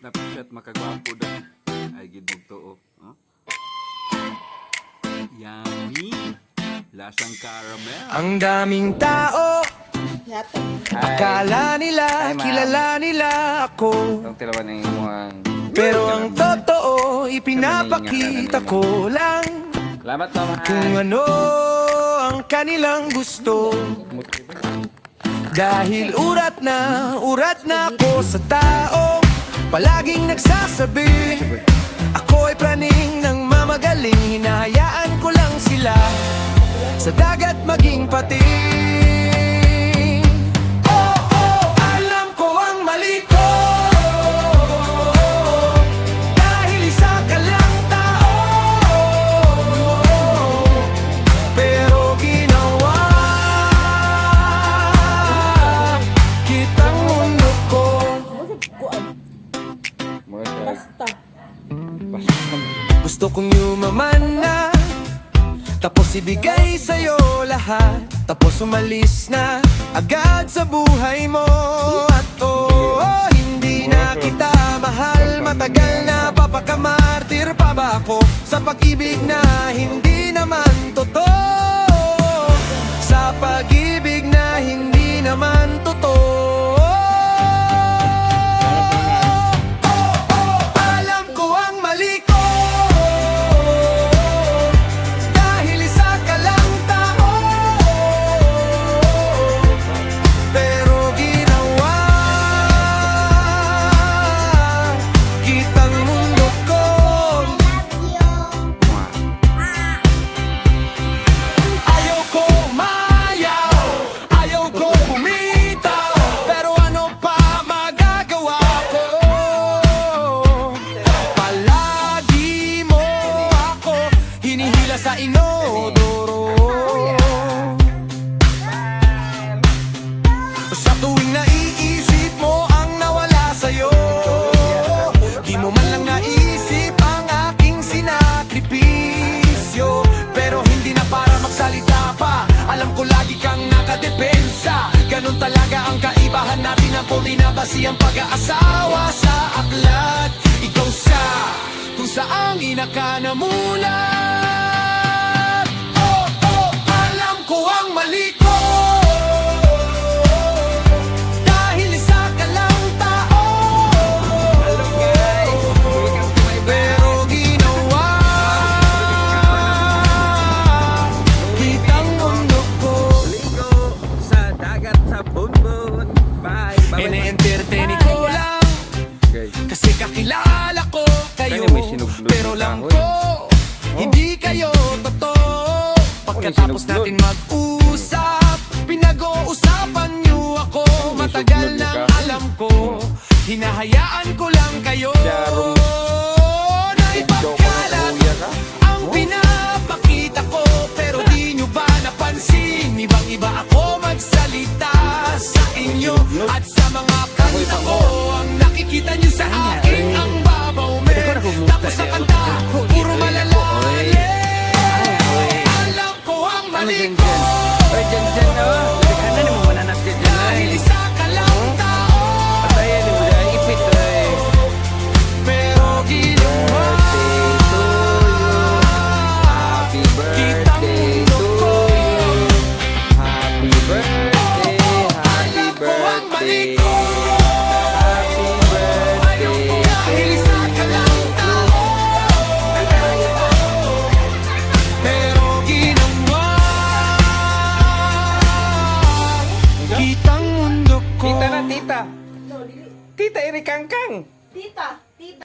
Snapchat makagwapo daw. Ay gidong too. Huh? Yummy. Lasang caramel. Ang daming tao, akala nila, kilala nila ako. Itong tilawan ng imuang. Pero ang totoo, ipinapakita ko lang Salamat naman. kung ano ang kanilang gusto. Dahil urat na ako sa taong palaging nagsasabi ako ay praning ng mamagaling. Hinahayaan ko lang sila sa dagat maging pating. Oh, oh, alam ko ang mali ko, dahil isa ka lang tao, pero ginawa kitang mundo ko. Basta. Gusto kong yumaman na, tapos ibigay sa'yo lahat, tapos umalis na agad sa buhay mo. At hindi na kita mahal, matagal na papakamartir pa ba ako sa pag-ibig na hindi naman totoo, sa pag-ibig na hindi naman totoo. Alam ko ang mali ko, dahil isa ka lang tao, pero ginawa kitang mundo ko. Ayaw ko umayaw, ayaw ko bumitaw, pero ano pa magagawa ko? Palagi mo ako hinihila sa inodoro. Sa tuwing naiisip mo ang nawala sa'yo, di mo man lang naisip ang aking sinakripisyo. Pero hindi na para magsalita pa, alam ko lagi kang nakadepensa. Ganun talaga ang kaibahan natin, ang puminabasi ang pag-aasawa sa aklat. Ikaw sa kung saang ina ka namulat. Oh, oh, alam ko ang mali ko, dahil isa ka lang tao, pero ginawa kitang mundo ko. Sa dagat sa bunbun. Bye. Ine-entertain ko lang kasi kakilala ko kayo, Kaya may sinuglod pero na lang kahoy. ko hindi kayo totoo. Pagkatapos sinuglod. natin mag-usap, pinag-uusapan niyo ako. Matagal sinuglod nang na kahoy. alam ko, hinahayaan ko lang kayo Jarong. na ipagkalat ang pinapakita ko. Pero di nyo ba napansin, ibang iba ako magsalita sa inyo at sa mga kanta ko. Ang nakikita nyo sa akin ang babaw men, tapos sa kanta puro malalalim. Alam ko ang mali ko, Oy, dyan, oh. Ano mo mananap dyan, dahil ay. isa ka lang tao, Patayan mo dyan, ipit, ay. pero ginawa Happy kitang birthday mundo to ko. you. Happy birthday, happy Alam ko ang mali birthday. ko, Happy birthday dahil isa ka lang tao, pero ginawa kitang mundo ko. Tita na, tita. No, dili. Tita, iri kangkang. Tita.